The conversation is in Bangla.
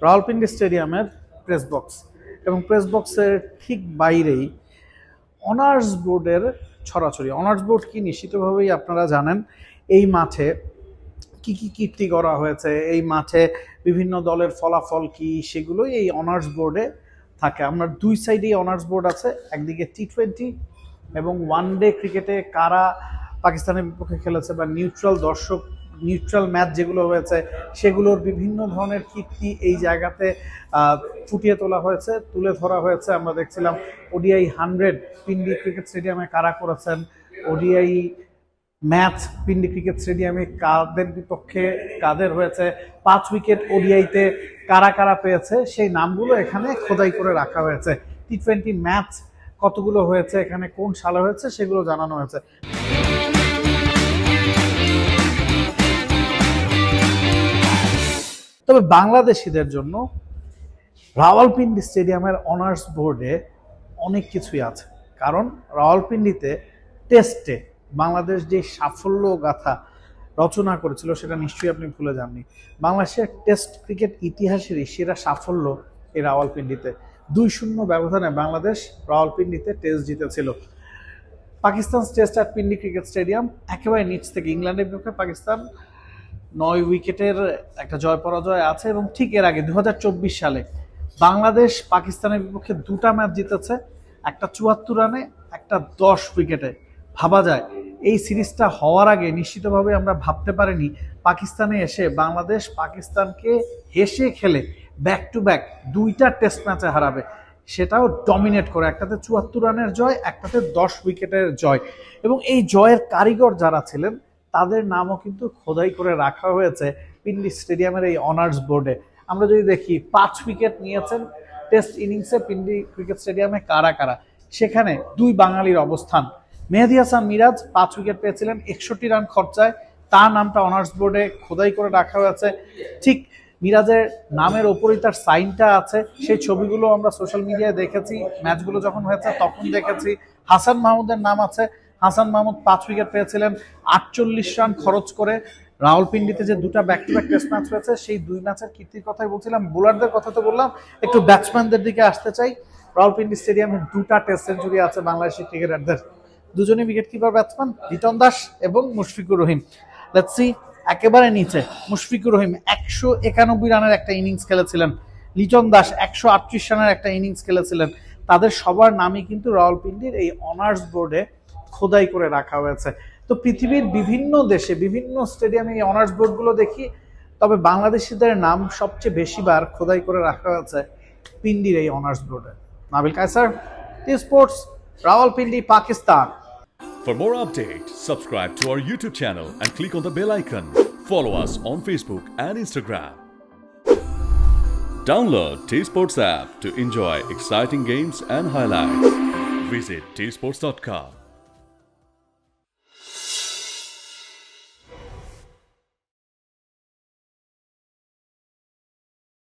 রাওয়ালপিন্ডি স্টেডিয়ামের প্রেস বক্স এবং প্রেস বক্সের ঠিক বাইরেই অনার্স বোর্ডের ছড়াছড়ি। অনার্স বোর্ড কি নিশ্চিতভাবেই আপনারা জানেন। এই মাঠে কি কি কীর্তি করা হয়েছে, এই মাঠে বিভিন্ন দলের ফলাফল কি, সেগুলোই এই অনার্স বোর্ডে থাকে। আমরা দুই সাইডেই অনার্স বোর্ড আছে, একদিকে টি20 এবং ওয়ান ডে ক্রিকেটে কারা পাকিস্তানের বিপক্ষে খেলেছে বা নিউট্রাল ম্যাচ যেগুলো হয়েছে সেগুলোর বিভিন্ন ধরনের কীর্তি এই জায়গাতে ফুটিয়ে তোলা হয়েছে, তুলে ধরা হয়েছে। আমরা দেখছিলাম ওডিআই 100 পিন্ডি ক্রিকেট স্টেডিয়ামে কারা করেছেন, ওডিআই ম্যাচ পিন্ডি ক্রিকেট স্টেডিয়ামে কাদের বিপক্ষে কাদের হয়েছে, 5 উইকেট ওডিআইতে কারা কারা পেয়েছে সেই নামগুলো এখানে খোদাই করে রাখা হয়েছে। টি20 ম্যাচ কতগুলো হয়েছে, এখানে কোন সালে হয়েছে সেগুলো জানানো হয়েছে। তবে বাংলাদেশিদের জন্য রাওয়ালপিন্ডি স্টেডিয়ামের অনার্স বোর্ডে অনেক কিছুই আছে, কারণ রাওয়ালপিন্ডিতে টেস্টে বাংলাদেশ যে সাফল্য গাথা রচনা করেছিল সেটা নিশ্চয়ই আপনি ভুলে যাননি। বাংলাদেশের টেস্ট ক্রিকেট ইতিহাসেরই সেরা সাফল্য এই রাওয়ালপিন্ডিতে। 2-0 ব্যবধানে বাংলাদেশ রাওয়ালপিন্ডিতে টেস্ট জিতেছিল। Pakistan test at Pindi cricket stadium একেবারে নিচ থেকে ইংল্যান্ডের বিপক্ষে পাকিস্তান 9 উইকেটের একটা জয় পরাজয় আছে এবং ঠিক এর আগে 2024 সালে বাংলাদেশ পাকিস্তানের বিপক্ষে 2টা ম্যাচ জিতেছে, একটা 74 রানে, একটা 10 উইকেটে। ভাবা যায় এই সিরিজটা হওয়ার আগে নিশ্চিতভাবে আমরা ভাবতে পারিনি পাকিস্তানে এসে বাংলাদেশ পাকিস্তানকে হেসে খেলে ব্যাক টু ব্যাক 2টা টেস্ট ম্যাচে হারাবে, সেটাও ডমিনেট করে। একটাতে 74 রানের জয়, একটাতে 10 উইকেটের জয়। এবং এই জয়ের কারিগর যারা ছিলেন তাদের নামও কিন্তু খোদাই করে রাখা হয়েছে পিন্ডি স্টেডিয়ামের এই অনার্স বোর্ডে। আমরা যদি দেখি 5 উইকেট নিয়েছেন টেস্ট ইনিংসে পিন্ডি ক্রিকেট স্টেডিয়ামে কারা কারা, সেখানে 2 বাঙালির অবস্থান। মেহেদী হাসান মিরাজ 5 উইকেট পেয়েছিলেন 61 রান খরচায়, তার নামটা অনার্স বোর্ডে খোদাই করে রাখা হয়েছে। ঠিক মিরাজের নামের ওপরই তার সাইনটা আছে, সেই ছবিগুলো আমরা সোশ্যাল মিডিয়ায় দেখেছি, ম্যাচগুলো যখন হয়েছে তখন দেখেছি। হাসান মাহমুদের নাম আছে, হাসান মাহমুদ 5 উইকেট পেয়েছিলেন 48 রান খরচ করে। রাওয়ালপিন্ডিতে যে 2টা back to back test match হয়েছে সেই 2 ম্যাচের কীর্তির কথাই বলছিলাম। বোলারদের কথা তো বললাম, একটু ব্যাটসম্যানদের দিকে আসতে চাই। রাওয়ালপিন্ডি স্টেডিয়ামে 2টা টেস্ট সেঞ্চুরি আছে বাংলাদেশি ক্রিকেটারদের, দুজনই wicket keeper batsman, Liton Das এবং মুশফিকুর রহিম। লেটস সি, একেবারে নিচে মুশফিকুর রহিম 191 রানের একটা ইনিংস খেলেছিলেন, লিটন দাস 138 রানের একটা ইনিংস খেলেছিলেন। তাদের সবার নামই কিন্তু রাওয়ালপিন্ডির এই অনার্স বোর্ডে খোদাই করে রাখা হয়েছে। তো পৃথিবীর বিভিন্ন দেশে বিভিন্ন স্টেডিয়ামে এই অনার্স বোর্ডগুলো দেখি, তবে বাংলাদেশিদের নাম সবচেয়ে বেশিবার খোদাই করে রাখা হয়েছে পিন্ডির এই অনার্স বোর্ডে। Nabil Kaiser, T Sports, Rawalpindi, Pakistan. For more updates, subscribe to our YouTube channel and click on the bell icon. Follow us on Facebook and Instagram. Download T Sports app to enjoy exciting games and highlights. Visit tsports.com.